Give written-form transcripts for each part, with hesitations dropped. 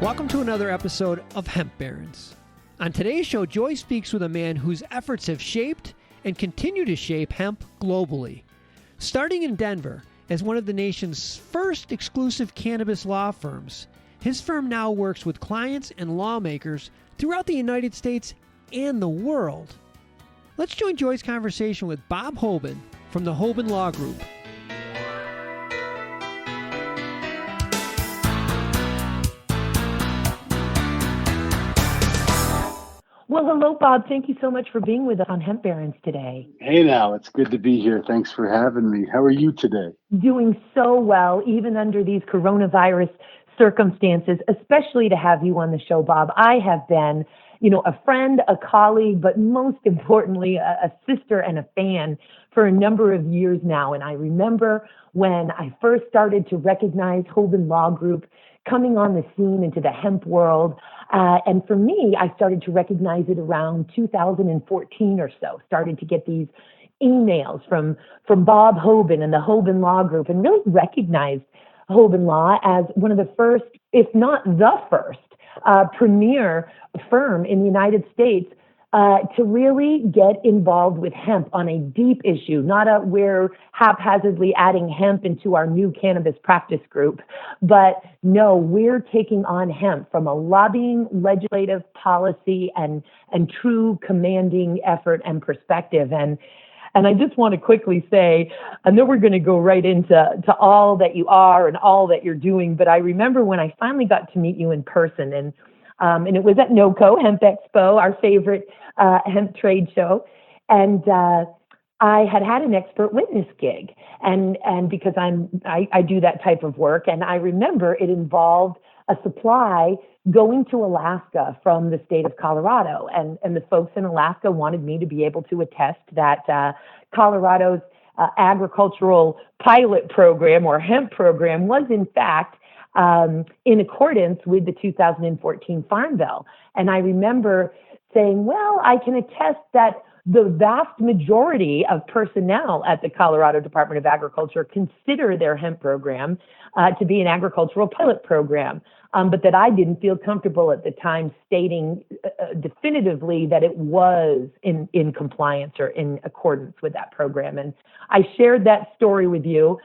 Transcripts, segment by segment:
Welcome to another episode of Hemp Barons. On today's show, Joy speaks with a man whose efforts have shaped and continue to shape hemp globally. Starting in Denver as one of the nation's first exclusive cannabis law firms, his firm now works with clients and lawmakers throughout the United States and the world. Let's join Joy's conversation with Bob Hoban from the Hoban Law Group. Well, hello, Bob. Thank you so much for being with us on Hemp Barons today. Hey now, it's good to be here. Thanks for having me. How are you today? Doing so well, even under these coronavirus circumstances, especially to have you on the show, Bob. I have been, a friend, a colleague, but most importantly, a sister and a fan for a number of years now. And I remember when I first started to recognize Hoban Law Group coming on the scene into the hemp world. And for me, I started to recognize it around 2014 or so, started to get these emails from Bob Hoban and the Hoban Law Group, and really recognized Hoban Law as one of the first, if not the first, premier firm in the United States to really get involved with hemp on a deep issue, not we're haphazardly adding hemp into our new cannabis practice group, but no, we're taking on hemp from a lobbying, legislative policy, and true commanding effort and perspective. And I just want to quickly say, I know we're going to go right into all that you are and all that you're doing, but I remember when I finally got to meet you in person, and it was at NOCO, Hemp Expo, our favorite hemp trade show. And I had an expert witness gig. And because I do that type of work. And I remember it involved a supply going to Alaska from the state of Colorado. And the folks in Alaska wanted me to be able to attest that Colorado's agricultural pilot program or hemp program was in fact in accordance with the 2014 Farm Bill. And I remember saying, well, I can attest that the vast majority of personnel at the Colorado Department of Agriculture consider their hemp program to be an agricultural pilot program, but that I didn't feel comfortable at the time stating definitively that it was in compliance or in accordance with that program. And I shared that story with you,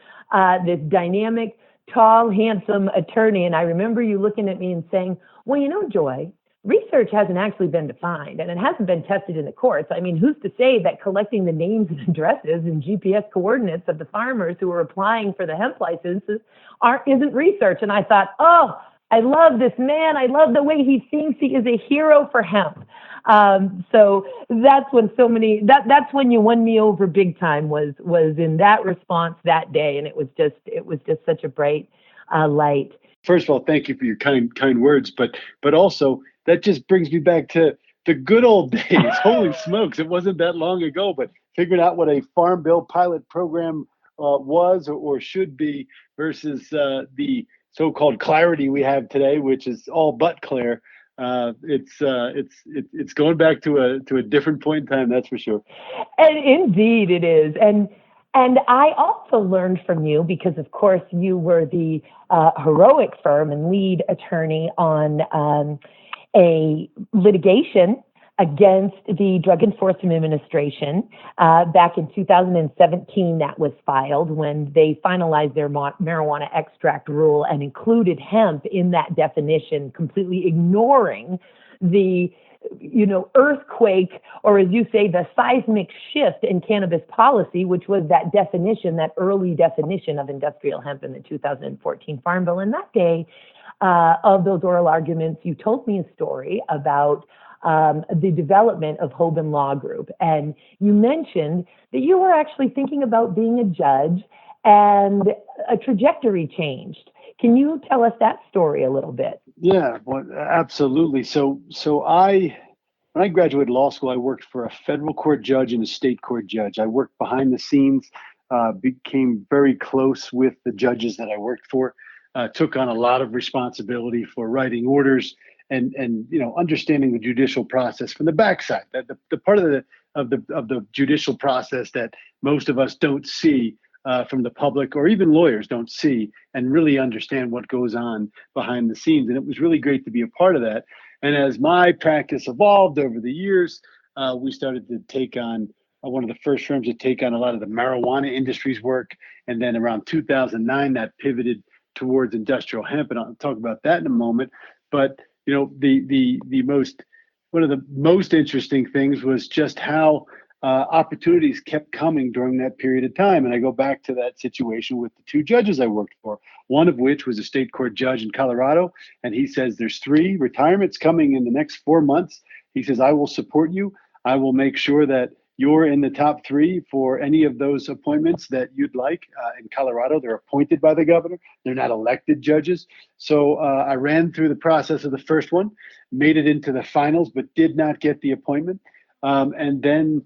this dynamic, tall, handsome attorney. And I remember you looking at me and saying, well, Joy, research hasn't actually been defined and it hasn't been tested in the courts. I mean, who's to say that collecting the names and addresses and GPS coordinates of the farmers who are applying for the hemp licenses isn't research? And I thought, oh, I love this man. I love the way he thinks. He is a hero for hemp. So that's when that's when you won me over big time was in that response that day. And it was just such a bright light. First of all, thank you for your kind words, but also that just brings me back to the good old days. Holy smokes, it wasn't that long ago, but figuring out what a Farm Bill pilot program was or should be versus the so-called clarity we have today, which is all but clear. It's going back to a different point in time, that's for sure. And indeed it is. And I also learned from you because, of course, you were the heroic firm and lead attorney on a litigation against the Drug Enforcement Administration back in 2017. That was filed when they finalized their marijuana extract rule and included hemp in that definition, completely ignoring the earthquake, or as you say, the seismic shift in cannabis policy, which was that definition, that early definition of industrial hemp in the 2014 Farm Bill. And that day of those oral arguments, you told me a story about the development of Hoban Law Group. And you mentioned that you were actually thinking about being a judge and a trajectory changed. Can you tell us that story a little bit? Yeah, well, absolutely. So when I graduated law school, I worked for a federal court judge and a state court judge. I worked behind the scenes, became very close with the judges that I worked for, took on a lot of responsibility for writing orders and understanding the judicial process from the backside. That the part of the judicial process that most of us don't see from the public or even lawyers don't see and really understand what goes on behind the scenes. And it was really great to be a part of that. And as my practice evolved over the years, we started to take on one of the first firms to take on a lot of the marijuana industry's work. And then around 2009, that pivoted towards industrial hemp. And I'll talk about that in a moment. But, you know, one of the most interesting things was just how opportunities kept coming during that period of time. And I go back to that situation with the two judges I worked for, one of which was a state court judge in Colorado. And he says, there's 3 retirements coming in the next 4 months. He says, I will support you. I will make sure that you're in the top 3 for any of those appointments that you'd like. In Colorado, they're appointed by the governor. They're not elected judges. So I ran through the process of the first one, made it into the finals, but did not get the appointment. And then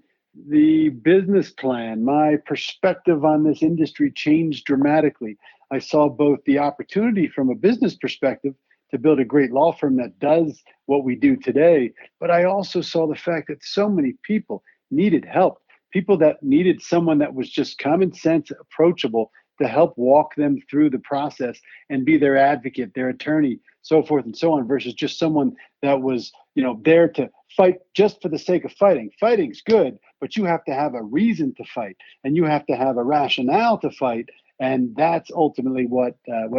the business plan, my perspective on this industry changed dramatically. I saw both the opportunity from a business perspective to build a great law firm that does what we do today, but I also saw the fact that so many people needed help, people that needed someone that was just common sense, approachable, to help walk them through the process and be their advocate, their attorney, so forth and so on, versus just someone that was, you know, there to fight just for the sake of fighting. Fighting's good, but you have to have a reason to fight, and you have to have a rationale to fight. And that's ultimately what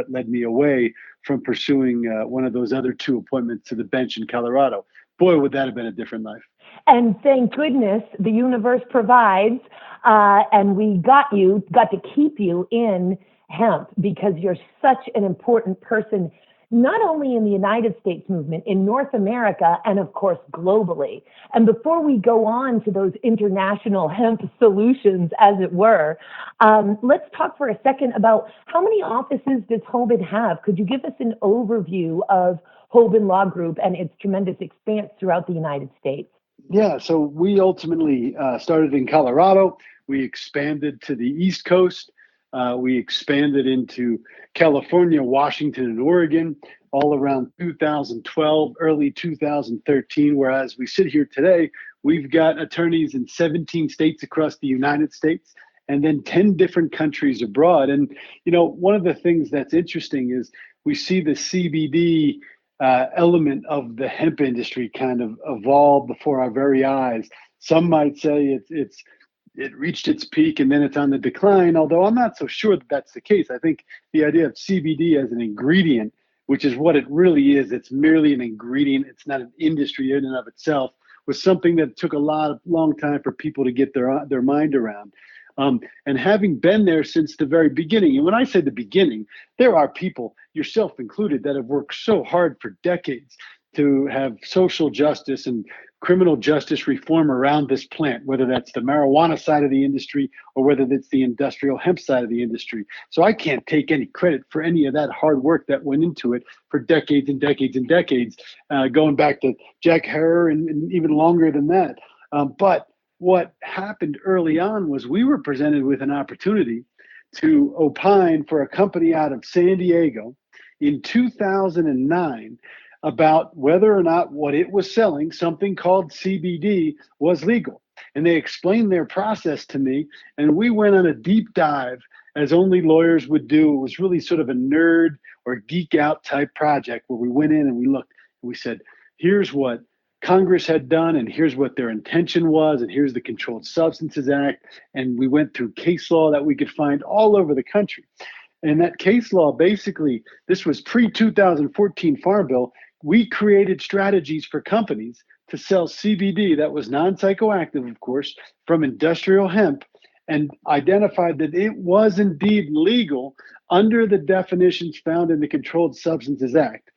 led me away from pursuing one of those other 2 appointments to the bench in Colorado. Boy, would that have been a different life. And thank goodness the universe provides, and we got to keep you in hemp, because you're such an important person, not only in the United States movement, in North America, and of course, globally. And before we go on to those international hemp solutions, as it were, let's talk for a second about how many offices does Hoban have? Could you give us an overview of Hoban Law Group and its tremendous expanse throughout the United States? Yeah, so we ultimately started in Colorado. We expanded to the East Coast. We expanded into California, Washington, and Oregon all around 2012, early 2013, whereas we sit here today, we've got attorneys in 17 states across the United States and then 10 different countries abroad. And, you know, one of the things that's interesting is we see the CBD element of the hemp industry kind of evolve before our very eyes. Some might say it reached its peak and then it's on the decline, although I'm not so sure that that's the case. I think the idea of CBD as an ingredient, which is what it really is, it's merely an ingredient, it's not an industry in and of itself, was something that took a long time for people to get their mind around. And having been there since the very beginning, and when I say the beginning, there are people, yourself included, that have worked so hard for decades to have social justice and criminal justice reform around this plant, whether that's the marijuana side of the industry or whether it's the industrial hemp side of the industry. So I can't take any credit for any of that hard work that went into it for decades and decades and decades, going back to Jack Herer and even longer than that. But what happened early on was we were presented with an opportunity to opine for a company out of San Diego in 2009 about whether or not what it was selling, something called CBD, was legal. And they explained their process to me, and we went on a deep dive, as only lawyers would do. It was really sort of a nerd or geek out type project where we went in and we looked and we said, here's what Congress had done, and here's what their intention was, and here's the Controlled Substances Act. And we went through case law that we could find all over the country. And that case law, basically, this was pre-2014 Farm Bill. We created strategies for companies to sell CBD that was non-psychoactive, of course, from industrial hemp, and identified that it was indeed legal under the definitions found in the Controlled Substances Act.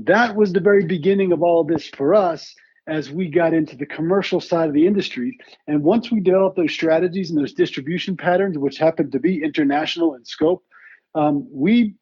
That was the very beginning of all of this for us as we got into the commercial side of the industry. And once we developed those strategies and those distribution patterns, which happened to be international in scope, we,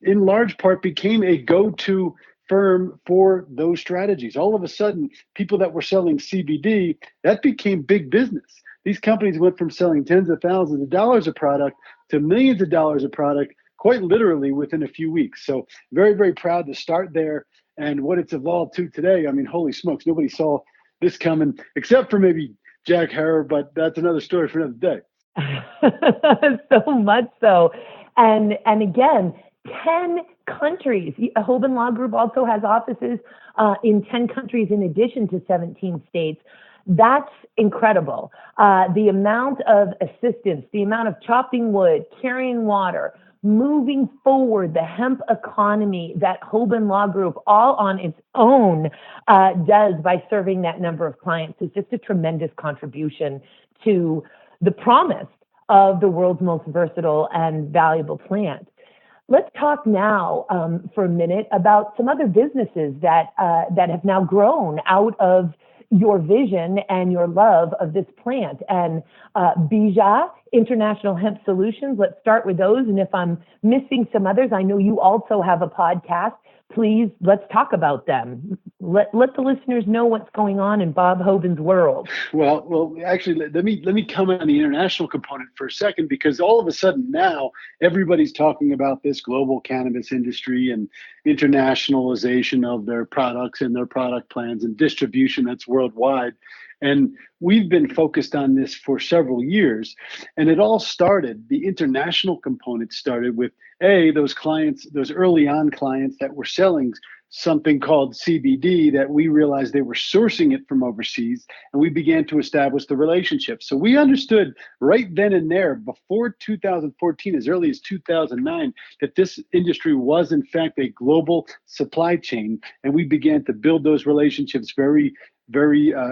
in large part, became a go-to firm for those strategies. All of a sudden, people that were selling CBD, that became big business. These companies went from selling tens of thousands of dollars a product to millions of dollars a product, quite literally within a few weeks. So very, very proud to start there. And what it's evolved to today, I mean, holy smokes, nobody saw this coming except for maybe Jack Herer, but that's another story for another day. So much so. And again, 10 countries. Hoban Law Group also has offices in 10 countries in addition to 17 states. That's incredible. The amount of assistance, the amount of chopping wood, carrying water, moving forward the hemp economy that Hoban Law Group all on its own does by serving that number of clients is just a tremendous contribution to the promise of the world's most versatile and valuable plant. Let's talk now for a minute about some other businesses that have now grown out of your vision and your love of this plant. And Bija, International Hemp Solutions, let's start with those. And if I'm missing some others, I know you also have a podcast. Please, let's talk about them. Let the listeners know what's going on in Bob Hoban's world. Well, actually, let me comment on the international component for a second, because all of a sudden now everybody's talking about this global cannabis industry and internationalization of their products and their product plans and distribution that's worldwide. And we've been focused on this for several years. And it all started, the international component started with those clients, those early on clients that were selling something called CBD, that we realized they were sourcing it from overseas, and we began to establish the relationship. So we understood right then and there, before 2014, as early as 2009, that this industry was in fact a global supply chain, and we began to build those relationships very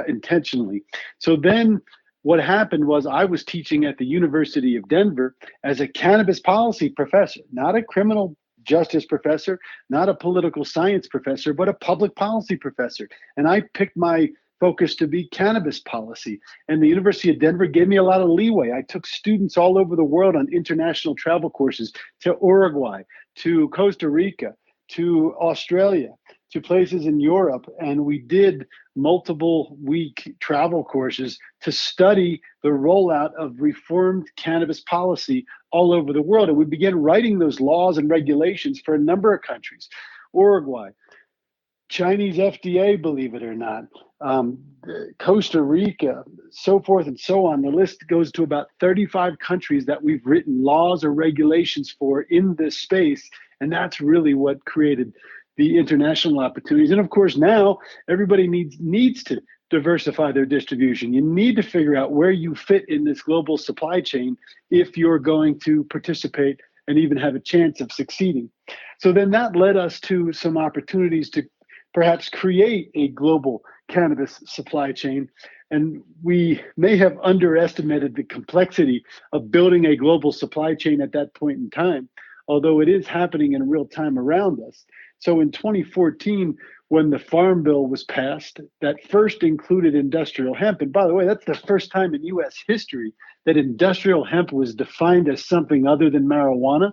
intentionally. So then what happened was I was teaching at the University of Denver as a cannabis policy professor, not a criminal justice professor, not a political science professor, but a public policy professor. And I picked my focus to be cannabis policy. And the University of Denver gave me a lot of leeway. I took students all over the world on international travel courses to Uruguay, to Costa Rica, to Australia, to places in Europe, and we did multiple week travel courses to study the rollout of reformed cannabis policy all over the world. And we began writing those laws and regulations for a number of countries: Uruguay, Chinese FDA, believe it or not, Costa Rica, so forth and so on. The list goes to about 35 countries that we've written laws or regulations for in this space. And that's really what created the international opportunities. And of course, now everybody needs to diversify their distribution. You need to figure out where you fit in this global supply chain if you're going to participate and even have a chance of succeeding. So then that led us to some opportunities to perhaps create a global cannabis supply chain. And we may have underestimated the complexity of building a global supply chain at that point in time, although it is happening in real time around us. So in 2014, when the Farm Bill was passed, that first included industrial hemp. And by the way, that's the first time in US history that industrial hemp was defined as something other than marijuana.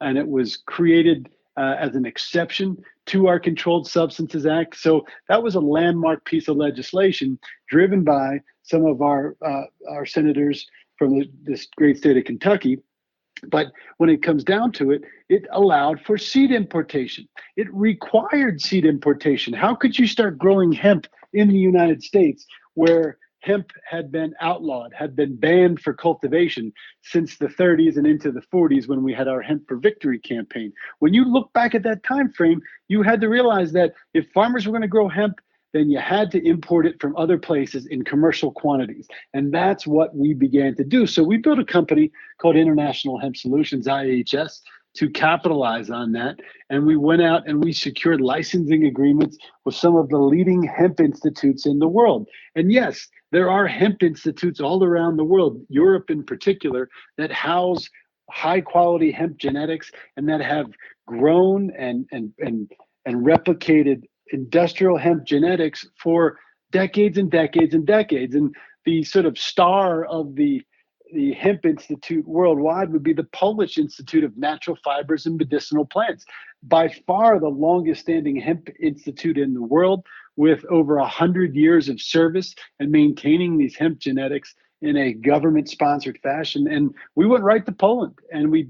And it was created as an exception to our Controlled Substances Act. So that was a landmark piece of legislation driven by some of our senators from this great state of Kentucky. But when it comes down to it, it allowed for seed importation. It required seed importation. How could you start growing hemp in the United States where hemp had been outlawed, had been banned for cultivation since the 30s and into the 40s when we had our Hemp for Victory campaign? When you look back at that time frame, you had to realize that if farmers were going to grow hemp, then you had to import it from other places in commercial quantities. And that's what we began to do. So we built a company called International Hemp Solutions, IHS, to capitalize on that. And we went out and we secured licensing agreements with some of the leading hemp institutes in the world. And yes, there are hemp institutes all around the world, Europe in particular, that house high quality hemp genetics and that have grown and replicated industrial hemp genetics for decades and decades and decades. And the sort of star of the Hemp Institute worldwide would be the Polish Institute of Natural Fibers and Medicinal Plants, by far the longest standing hemp institute in the world, with over 100 years of service and maintaining these hemp genetics in a government-sponsored fashion. And we went right to Poland, and we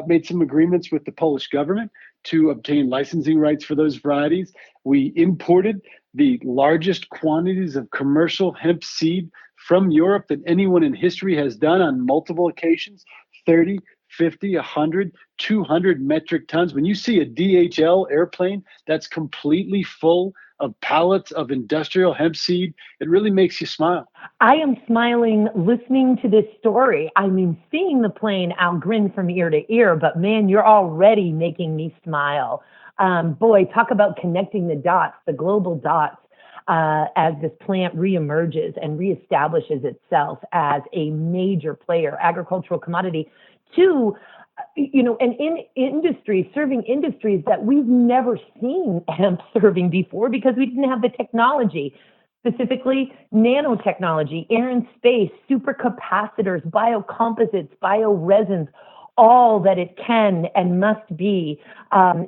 made some agreements with the Polish government to obtain licensing rights for those varieties. We imported the largest quantities of commercial hemp seed from Europe than anyone in history has done on multiple occasions. 30, 50, 100, 200 metric tons. When you see a DHL airplane that's completely full of pallets of industrial hemp seed, it really makes you smile. I am smiling listening to this story. I mean, seeing the plane, I'll grin from ear to ear, but man, you're already making me smile. Boy, talk about connecting the dots, the global dots, as this plant reemerges and reestablishes itself as a major player, agricultural commodity, to, and in industries, serving industries that we've never seen hemp serving before because we didn't have the technology, specifically nanotechnology, air and space, supercapacitors, biocomposites, bioresins. All that it can and must be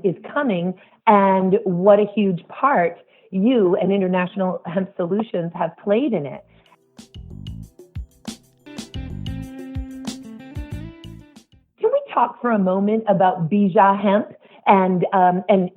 is coming. And what a huge part you and International Hemp Solutions have played in it. Can we talk for a moment about Bija Hemp and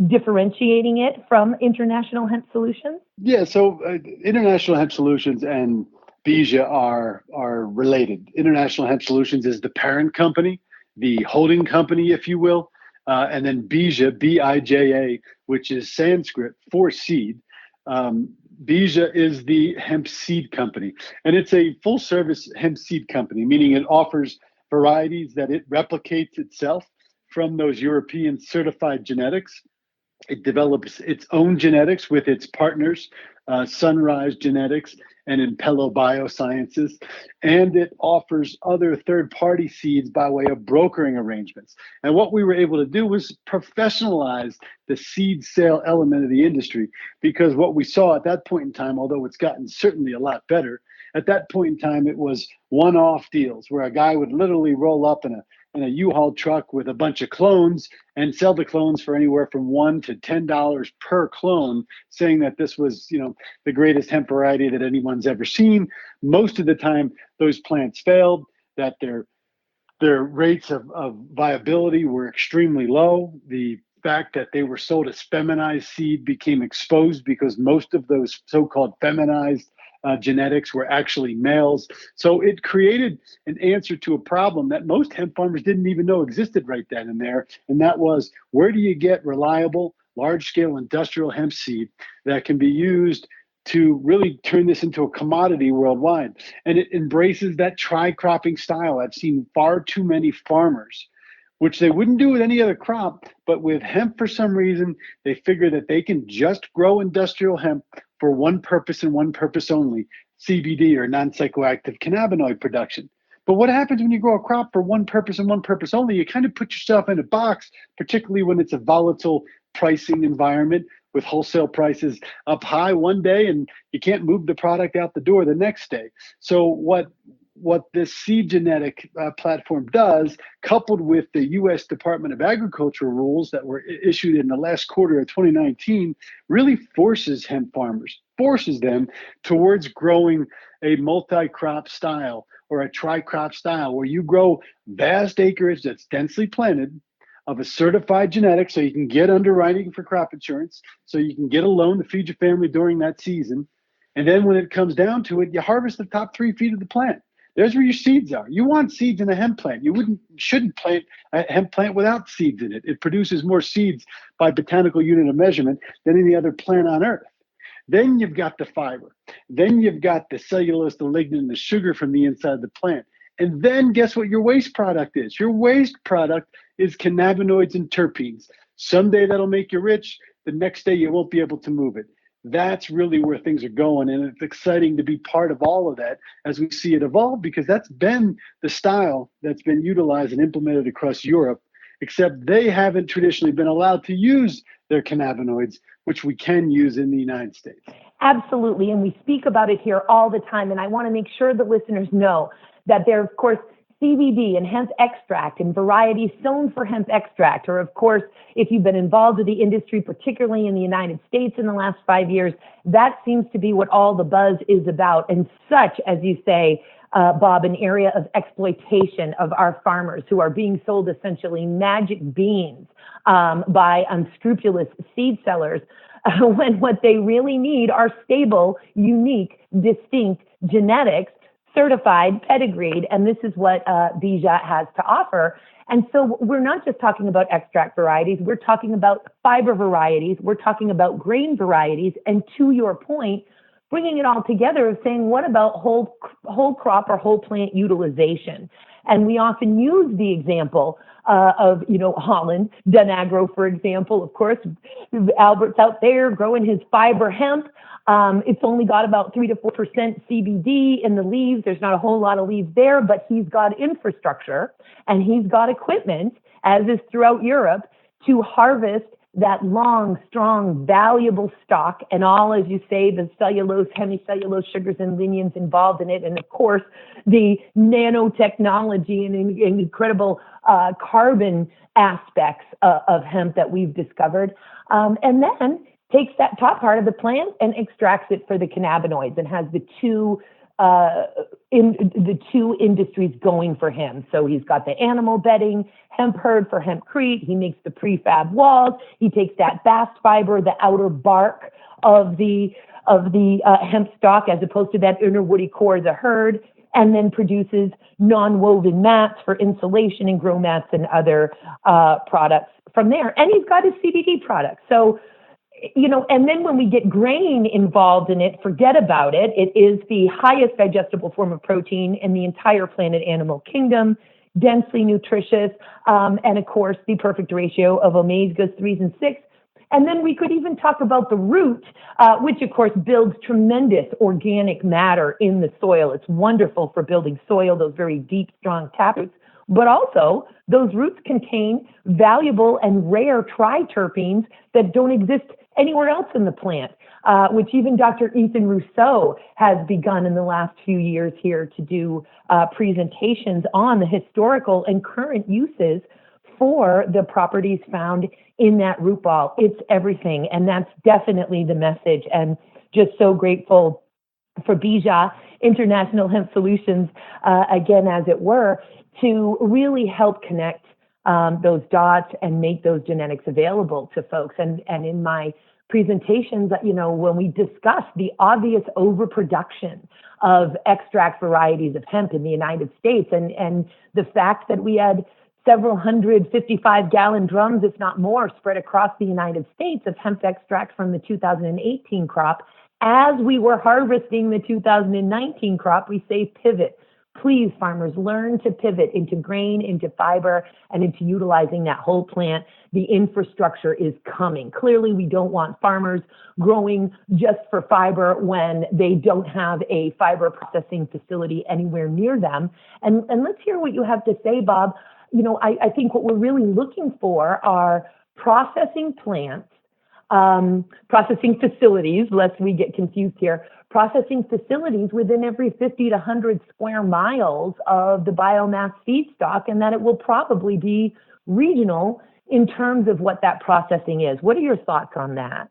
differentiating it from International Hemp Solutions? Yeah, so International Hemp Solutions and Bija are related. International Hemp Solutions is the parent company, the holding company, if you will, and then Bija, B-I-J-A, which is Sanskrit for seed. Bija is the hemp seed company, and it's a full service hemp seed company, meaning it offers varieties that it replicates itself from those European certified genetics. It develops its own genetics with its partners, Sunrise Genetics and Impello Biosciences, and it offers other third-party seeds by way of brokering arrangements. And what we were able to do was professionalize the seed sale element of the industry, because what we saw at that point in time, although it's gotten certainly a lot better, at that point in time, it was one-off deals where a guy would literally roll up in a U-Haul truck with a bunch of clones and sell the clones for anywhere from $1 to $10 per clone, saying that this was, the greatest hemp variety that anyone's ever seen. Most of the time, those plants failed, that their rates of viability were extremely low. The fact that they were sold as feminized seed became exposed because most of those so-called feminized genetics were actually males. So it created an answer to a problem that most hemp farmers didn't even know existed right then and there. And that was, where do you get reliable, large-scale industrial hemp seed that can be used to really turn this into a commodity worldwide? And it embraces that tri-cropping style. I've seen far too many farmers, which they wouldn't do with any other crop, but with hemp, for some reason, they figure that they can just grow industrial hemp for one purpose and one purpose only, CBD or non-psychoactive cannabinoid production. But what happens when you grow a crop for one purpose and one purpose only? You kind of put yourself in a box, particularly when it's a volatile pricing environment with wholesale prices up high one day and you can't move the product out the door the next day. So what this seed genetic platform does, coupled with the U.S. Department of Agriculture rules that were issued in the last quarter of 2019, really forces hemp farmers, forces them towards growing a multi-crop style or a tri-crop style where you grow vast acreage that's densely planted of a certified genetic so you can get underwriting for crop insurance, so you can get a loan to feed your family during that season. And then when it comes down to it, you harvest the top 3 feet of the plant. There's where your seeds are. You want seeds in a hemp plant. You shouldn't plant a hemp plant without seeds in it. It produces more seeds by botanical unit of measurement than any other plant on earth. Then you've got the fiber. Then you've got the cellulose, the lignin, and the sugar from the inside of the plant. And then guess what your waste product is? Your waste product is cannabinoids and terpenes. Someday that'll make you rich. The next day you won't be able to move it. That's really where things are going. And it's exciting to be part of all of that as we see it evolve, because that's been the style that's been utilized and implemented across Europe, except they haven't traditionally been allowed to use their cannabinoids, which we can use in the United States. Absolutely. And we speak about it here all the time. And I want to make sure that listeners know that there, of course, CBD and hemp extract and varieties sown for hemp extract, or of course, if you've been involved with the industry, particularly in the United States in the last 5 years, that seems to be what all the buzz is about. And such, as you say, Bob, an area of exploitation of our farmers who are being sold essentially magic beans by unscrupulous seed sellers, when what they really need are stable, unique, distinct genetics certified, pedigreed, and this is what Bija has to offer. And so we're not just talking about extract varieties, we're talking about fiber varieties, we're talking about grain varieties, and to your point, bringing it all together of saying, what about whole crop or whole plant utilization? And we often use the example of, Holland, Dunagro, for example. Of course, Albert's out there growing his fiber hemp. It's only got about 3 to 4% CBD in the leaves. There's not a whole lot of leaves there, but he's got infrastructure and he's got equipment, as is throughout Europe, to harvest that long, strong, valuable stock, and all, as you say, the cellulose, hemicellulose sugars and lignans involved in it, and of course, the nanotechnology and incredible carbon aspects of hemp that we've discovered, and then takes that top part of the plant and extracts it for the cannabinoids, and has the two industries going for him. So he's got the animal bedding, hemp herd for hempcrete. He makes the prefab walls. He takes that bast fiber, the outer bark of the hemp stalk, as opposed to that inner woody core of the herd, and then produces non-woven mats for insulation and grow mats and other products from there. And he's got his CBD products. So, and then when we get grain involved in it, forget about it. It is the highest digestible form of protein in the entire planet animal kingdom, densely nutritious, and of course, the perfect ratio of omegas 3s and 6. And then we could even talk about the root, which of course builds tremendous organic matter in the soil. It's wonderful for building soil, those very deep, strong taproots. But also, those roots contain valuable and rare triterpenes that don't exist anywhere else in the plant, which even Dr. Ethan Rousseau has begun in the last few years here to do presentations on the historical and current uses for the properties found in that root ball. It's everything, and that's definitely the message. And just so grateful for Bija International Hemp Solutions, again, as it were, to really help connect those dots and make those genetics available to folks. And in my presentations, when we discuss the obvious overproduction of extract varieties of hemp in the United States, and the fact that we had several hundred 55-gallon drums, if not more, spread across the United States of hemp extract from the 2018 crop, as we were harvesting the 2019 crop, we say pivot. Please, farmers, learn to pivot into grain, into fiber, and into utilizing that whole plant. The infrastructure is coming. Clearly, we don't want farmers growing just for fiber when they don't have a fiber processing facility anywhere near them. And let's hear what you have to say, Bob. I think what we're really looking for are processing plants, processing facilities, lest we get confused here, processing facilities within every 50 to 100 square miles of the biomass feedstock, and that it will probably be regional in terms of what that processing is. What are your thoughts on that?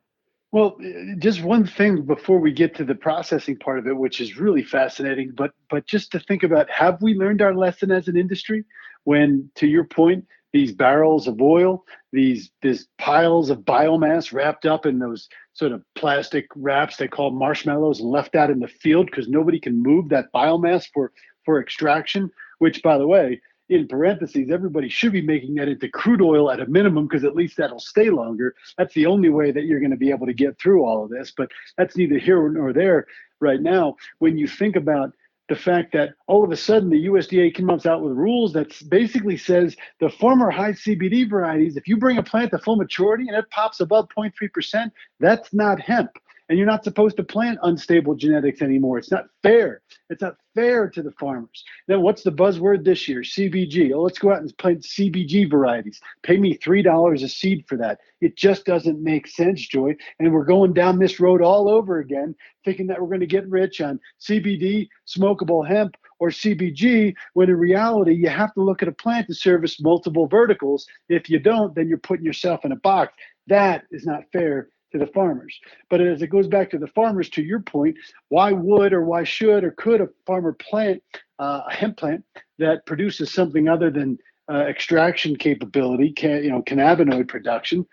Well, just one thing before we get to the processing part of it, which is really fascinating, but just to think about, have we learned our lesson as an industry when, to your point, these barrels of oil, these piles of biomass wrapped up in those sort of plastic wraps they call marshmallows and left out in the field because nobody can move that biomass for extraction, which, by the way, in parentheses, everybody should be making that into crude oil at a minimum because at least that'll stay longer. That's the only way that you're going to be able to get through all of this, but that's neither here nor there right now. When you think about the fact that all of a sudden the USDA comes out with rules that basically says the former high CBD varieties, if you bring a plant to full maturity and it pops above 0.3%, that's not hemp. And you're not supposed to plant unstable genetics anymore. It's not fair. It's not fair to the farmers. Then what's the buzzword this year? CBG. Oh, let's go out and plant CBG varieties. Pay me $3 a seed for that. It just doesn't make sense, Joy. And we're going down this road all over again, thinking that we're going to get rich on CBD, smokable hemp, or CBG, when in reality, you have to look at a plant to service multiple verticals. If you don't, then you're putting yourself in a box. That is not fair to the farmers. But as it goes back to the farmers, to your point, why would or why should or could a farmer plant a hemp plant that produces something other than extraction capability, cannabinoid production,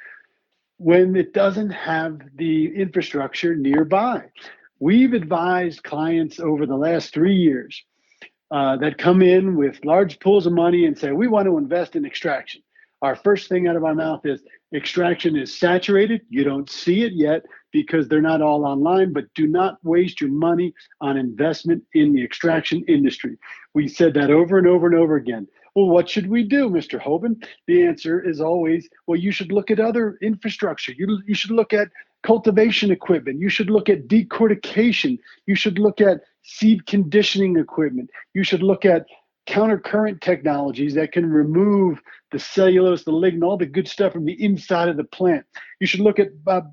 when it doesn't have the infrastructure nearby? We've advised clients over the last 3 years that come in with large pools of money and say, we want to invest in extraction. Our first thing out of our mouth is extraction is saturated. You don't see it yet because they're not all online, but do not waste your money on investment in the extraction industry. We said that over and over and over again. Well, what should we do, Mr. Hoban? The answer is always, well, you should look at other infrastructure. You should look at cultivation equipment. You should look at decortication. You should look at seed conditioning equipment. You should look at countercurrent technologies that can remove the cellulose, the lignin, all the good stuff from the inside of the plant. You should look at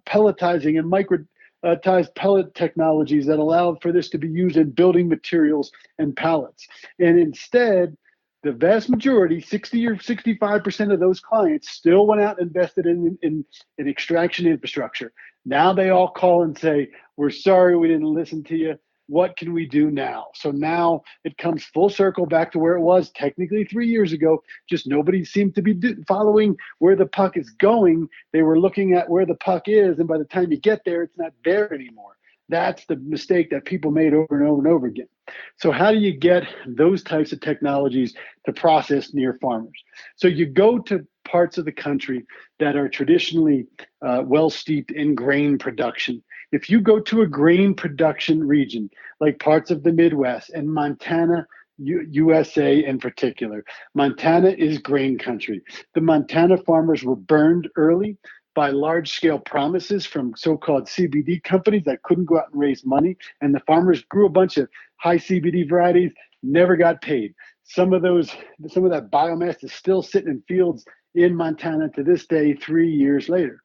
pelletizing and microtized pellet technologies that allow for this to be used in building materials and pallets. And instead, the vast majority, 60 or 65% of those clients still went out and invested in extraction infrastructure. Now they all call and say, we're sorry we didn't listen to you. What can we do now? So now it comes full circle back to where it was technically 3 years ago. Just nobody seemed to be following where the puck is going. They were looking at where the puck is, and by the time you get there, it's not there anymore. That's the mistake that people made over and over and over again. So how do you get those types of technologies to process near farmers? So you go to parts of the country that are traditionally well steeped in grain production. If you go to a grain production region, like parts of the Midwest and Montana, USA in particular, Montana is grain country. The Montana farmers were burned early by large-scale promises from so-called CBD companies that couldn't go out and raise money, and the farmers grew a bunch of high CBD varieties, never got paid. Some of that biomass is still sitting in fields in Montana to this day, 3 years later.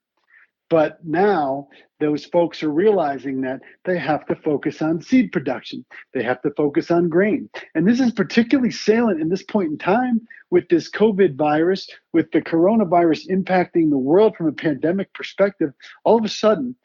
But now those folks are realizing that they have to focus on seed production. They have to focus on grain. And this is particularly salient in this point in time with this COVID virus, with the coronavirus impacting the world from a pandemic perspective. All of a sudden,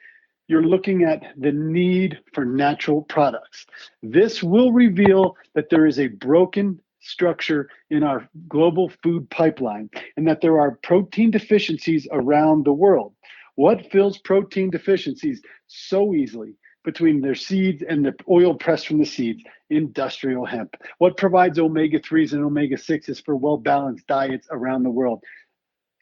you're looking at the need for natural products. This will reveal that there is a broken structure in our global food pipeline and that there are protein deficiencies around the world. What fills protein deficiencies so easily between their seeds and the oil pressed from the seeds? Industrial hemp. What provides omega-3s and omega-6s for well-balanced diets around the world?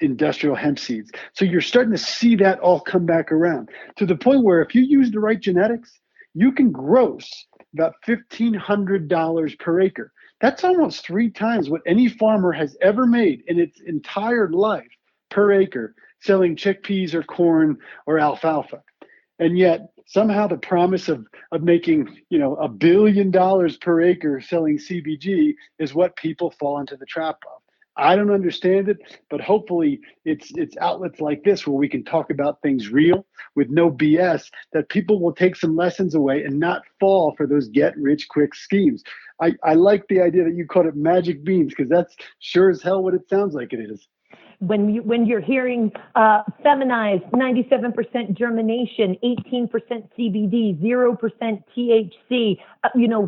Industrial hemp seeds. So you're starting to see that all come back around to the point where if you use the right genetics, you can gross about $1,500 per acre. That's almost 3 times what any farmer has ever made in its entire life per acre selling chickpeas or corn or alfalfa. And yet somehow the promise of making, $1 billion per acre selling CBG is what people fall into the trap of. I don't understand it, but hopefully it's outlets like this where we can talk about things real with no BS, that people will take some lessons away and not fall for those get-rich-quick schemes. I like the idea that you called it magic beans, because that's sure as hell what it sounds like it is. When you're hearing feminized, 97% germination, 18% CBD, 0% THC,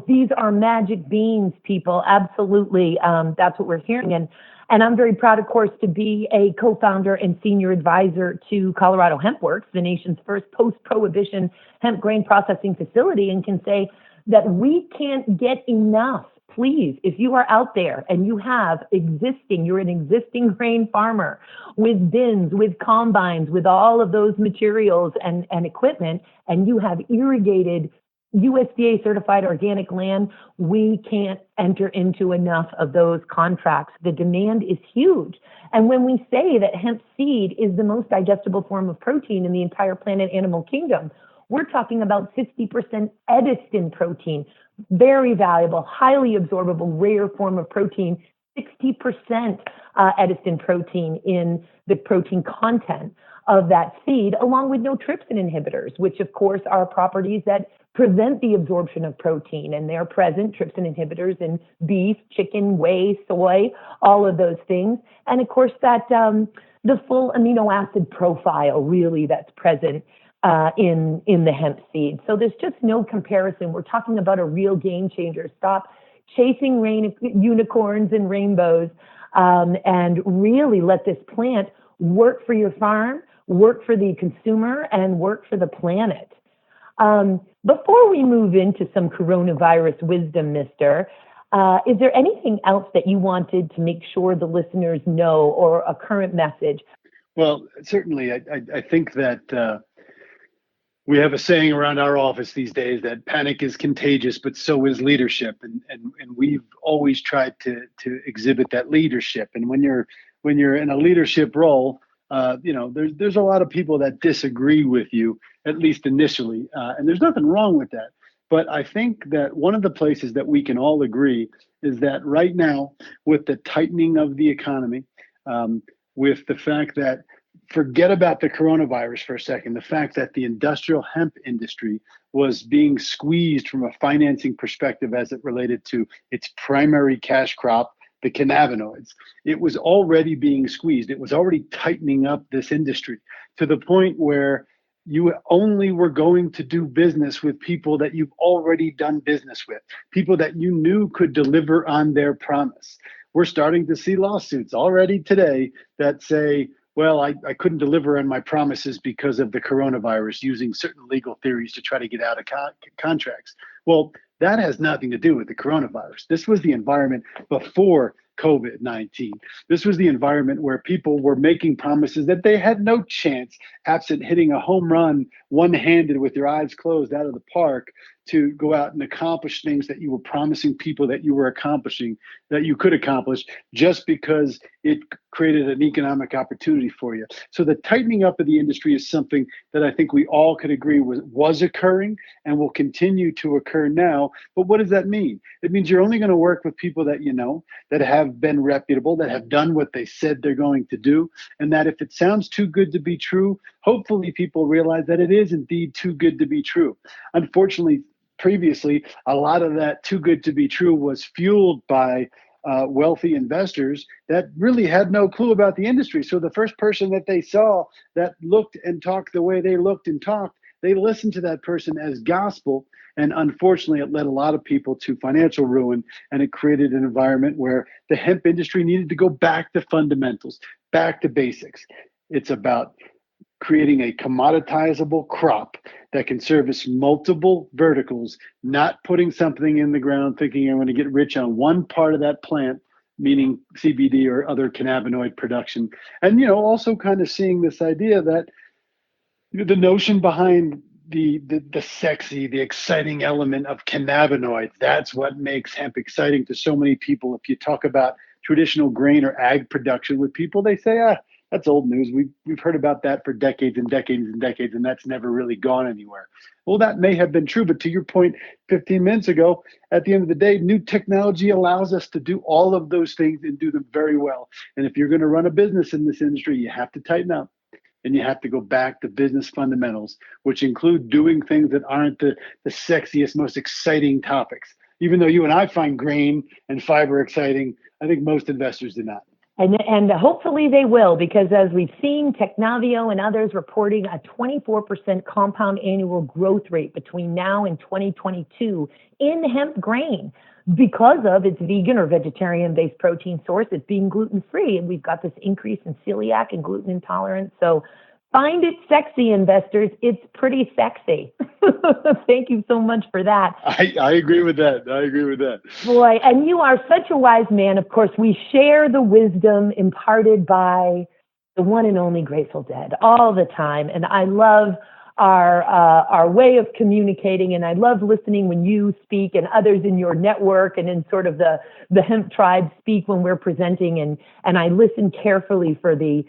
these are magic beans, people. Absolutely, that's what we're hearing. And I'm very proud, of course, to be a co-founder and senior advisor to Colorado HempWorks, the nation's first post-prohibition hemp grain processing facility, and can say that we can't get enough. Please, if you are out there and you're an existing grain farmer with bins, with combines, with all of those materials and equipment, and you have irrigated USDA certified organic land, we can't enter into enough of those contracts. The demand is huge. And when we say that hemp seed is the most digestible form of protein in the entire plant animal kingdom, we're talking about 50% edistin protein, very valuable, highly absorbable, rare form of protein, 60% edistin protein in the protein content of that seed, along with no trypsin inhibitors, which of course are properties that prevent the absorption of protein, and they're present, trypsin inhibitors, in beef, chicken, whey, soy, all of those things. And of course that the full amino acid profile really that's present in the hemp seed. So there's just no comparison. We're talking about a real game changer. Stop chasing unicorns and rainbows, and really let this plant work for your farm, work for the consumer, and work for the planet. Before we move into some coronavirus wisdom, mister, Is there anything else that you wanted to make sure the listeners know, or a current message? Well, certainly, I think that we have a saying around our office these days that panic is contagious, but so is leadership, and we've always tried to exhibit that leadership. And when you're in a leadership role, there's a lot of people that disagree with you, at least initially, and there's nothing wrong with that. But I think that one of the places that we can all agree is that right now, with the tightening of the economy, with the fact that, forget about the coronavirus for a second, the fact that the industrial hemp industry was being squeezed from a financing perspective as it related to its primary cash crop, the cannabinoids. It was already being squeezed. It was already tightening up this industry to the point where you only were going to do business with people that you've already done business with, people that you knew could deliver on their promise. We're starting to see lawsuits already today that say, well, I couldn't deliver on my promises because of the coronavirus, using certain legal theories to try to get out of contracts. Well, that has nothing to do with the coronavirus. This was the environment before COVID-19. This was the environment where people were making promises that they had no chance, absent hitting a home run one-handed with your eyes closed out of the park, to go out and accomplish things that you were promising people that you were accomplishing, that you could accomplish, just because it created an economic opportunity for you. So the tightening up of the industry is something that I think we all could agree was occurring and will continue to occur now. But what does that mean? It means you're only going to work with people that you know, that have been reputable, that have done what they said they're going to do, and that if it sounds too good to be true, hopefully people realize that it is indeed too good to be true. Unfortunately, previously, a lot of that too good to be true was fueled by wealthy investors that really had no clue about the industry. So the first person that they saw that looked and talked the way they looked and talked, they listened to that person as gospel. And unfortunately, it led a lot of people to financial ruin, and it created an environment where the hemp industry needed to go back to fundamentals, back to basics. It's about creating a commoditizable crop that can service multiple verticals, not putting something in the ground thinking I'm going to get rich on one part of that plant, meaning CBD or other cannabinoid production. And, also kind of seeing this idea that the notion behind the sexy, the exciting element of cannabinoids, that's what makes hemp exciting to so many people. If you talk about traditional grain or ag production with people, they say, that's old news. We've heard about that for decades and decades and decades, and that's never really gone anywhere. Well, that may have been true, but to your point 15 minutes ago, at the end of the day, new technology allows us to do all of those things and do them very well. And if you're going to run a business in this industry, you have to tighten up, and you have to go back to business fundamentals, which include doing things that aren't the sexiest, most exciting topics. Even though you and I find grain and fiber exciting, I think most investors do not. And hopefully they will, because as we've seen, Technavio and others reporting a 24% compound annual growth rate between now and 2022 in hemp grain, because of its vegan or vegetarian-based protein source. It's being gluten-free, and we've got this increase in celiac and gluten intolerance. So find it sexy, investors. It's pretty sexy. Thank you so much for that. I agree with that. Boy, and you are such a wise man. Of course, we share the wisdom imparted by the one and only Grateful Dead all the time. And I love our way of communicating, and I love listening when you speak and others in your network and in sort of the hemp tribe speak when we're presenting. And I listen carefully for the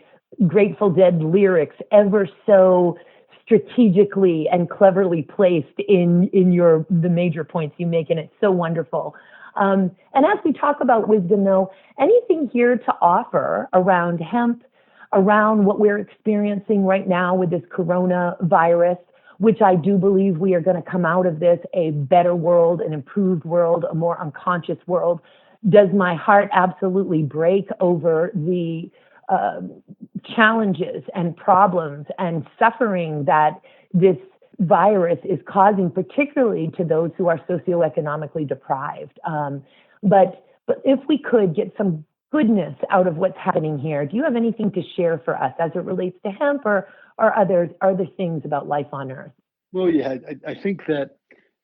Grateful Dead lyrics, ever so strategically and cleverly placed in the major points you make, and it's so wonderful. And as we talk about wisdom, though, anything here to offer around hemp, around what we're experiencing right now with this coronavirus, which I do believe we are going to come out of this a better world, an improved world, a more unconscious world? Does my heart absolutely break over the challenges and problems and suffering that this virus is causing, particularly to those who are socioeconomically deprived. But if we could get some goodness out of what's happening here, do you have anything to share for us as it relates to hemp or other things about life on Earth? Well, yeah, I think that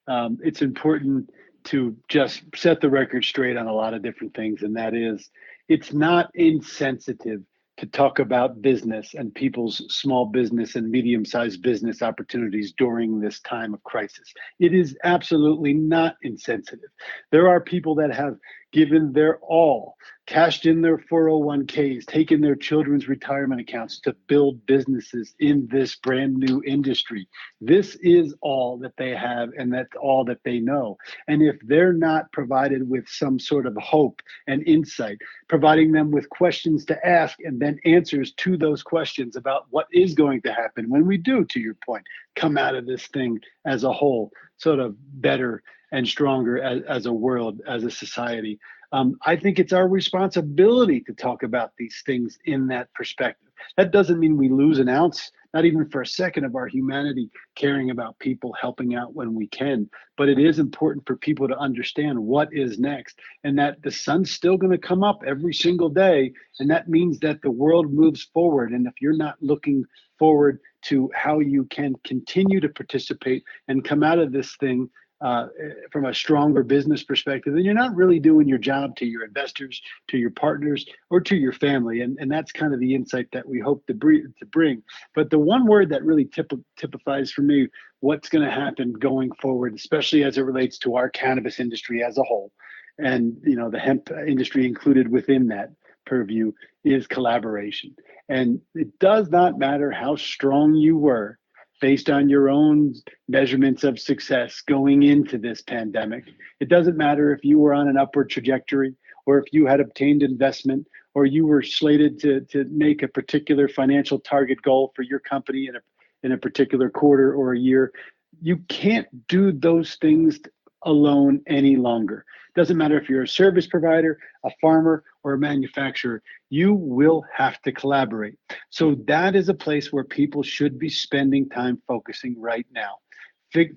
it's important to just set the record straight on a lot of different things, and that is, it's not insensitive to talk about business and people's small business and medium-sized business opportunities during this time of crisis. It is absolutely not insensitive. There are people that have given their all, cashed in their 401ks, taken their children's retirement accounts to build businesses in this brand new industry. This is all that they have, and that's all that they know. And if they're not provided with some sort of hope and insight, providing them with questions to ask and then answers to those questions about what is going to happen when we do, to your point, come out of this thing as a whole, sort of better and stronger as a world, as a society. I think it's our responsibility to talk about these things in that perspective. That doesn't mean we lose an ounce, not even for a second, of our humanity, caring about people, helping out when we can. But it is important for people to understand what is next, and that the sun's still going to come up every single day. And that means that the world moves forward. And if you're not looking forward to how you can continue to participate and come out of this thing from a stronger business perspective, then you're not really doing your job to your investors, to your partners, or to your family. And that's kind of the insight that we hope to bring. But the one word that really typifies for me what's going to happen going forward, especially as it relates to our cannabis industry as a whole, and the hemp industry included within that purview, is collaboration. And it does not matter how strong you were based on your own measurements of success going into this pandemic. It doesn't matter if you were on an upward trajectory, or if you had obtained investment, or you were slated to make a particular financial target goal for your company in a particular quarter or a year. You can't do those things alone any longer. Doesn't matter if you're a service provider, a farmer, or a manufacturer, you will have to collaborate. So that is a place where people should be spending time focusing right now.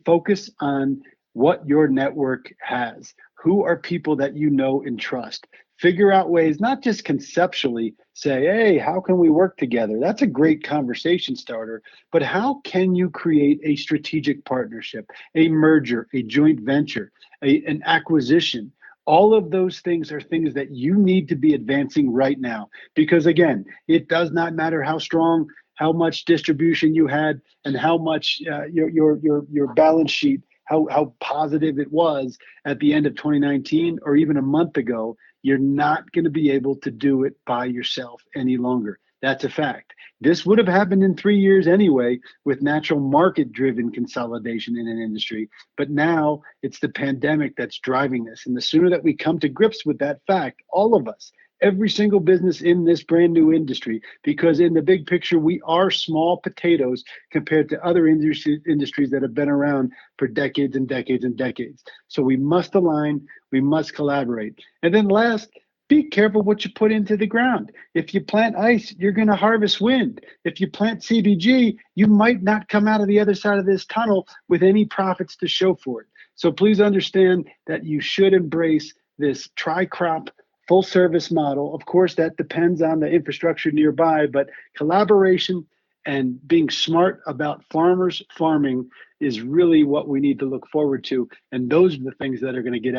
Focus on what your network has. Who are people that you know and trust? Figure out ways, not just conceptually say, hey, how can we work together? That's a great conversation starter, but how can you create a strategic partnership, a merger, a joint venture, an acquisition? All of those things are things that you need to be advancing right now, because again, it does not matter how strong, how much distribution you had, and how much your balance sheet, how positive it was at the end of 2019 or even a month ago. You're not going to be able to do it by yourself any longer. That's a fact. This would have happened in 3 years anyway, with natural market-driven consolidation in an industry. But now it's the pandemic that's driving this. And the sooner that we come to grips with that fact, all of us, every single business in this brand new industry, because in the big picture, we are small potatoes compared to other industries that have been around for decades and decades and decades. So we must align, we must collaborate. And then last, be careful what you put into the ground. If you plant ice, you're going to harvest wind. If you plant CBG, you might not come out of the other side of this tunnel with any profits to show for it. So please understand that you should embrace this tri-crop full service model. Of course, that depends on the infrastructure nearby, but collaboration and being smart about farmers farming is really what we need to look forward to. And those are the things that are going to get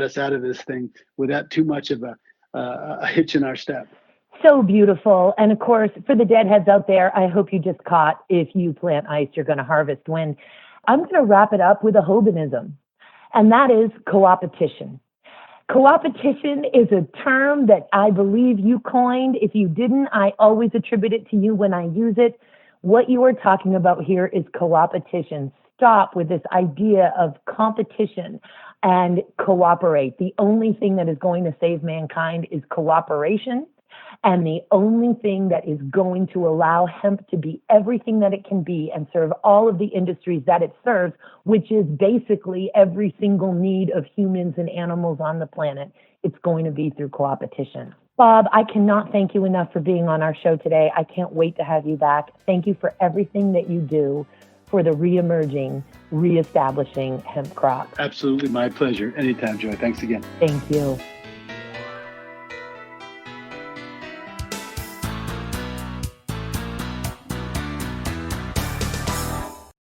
us out of this thing without too much of a hitch in our step. So beautiful. And of course, for the deadheads out there, I hope you just caught, if you plant ice, you're going to harvest wind. I'm going to wrap it up with a Hobanism, and that is co-opetition. Co-opetition is a term that I believe you coined. If you didn't, I always attribute it to you when I use it. What you are talking about here is co-opetition. Stop with this idea of competition and cooperate. The only thing that is going to save mankind is cooperation. And the only thing that is going to allow hemp to be everything that it can be and serve all of the industries that it serves, which is basically every single need of humans and animals on the planet, it's going to be through co-opetition. Bob, I cannot thank you enough for being on our show today. I can't wait to have you back. Thank you for everything that you do for the re-emerging, re-establishing hemp crop. Absolutely, my pleasure. Anytime, Joy. Thanks again. Thank you.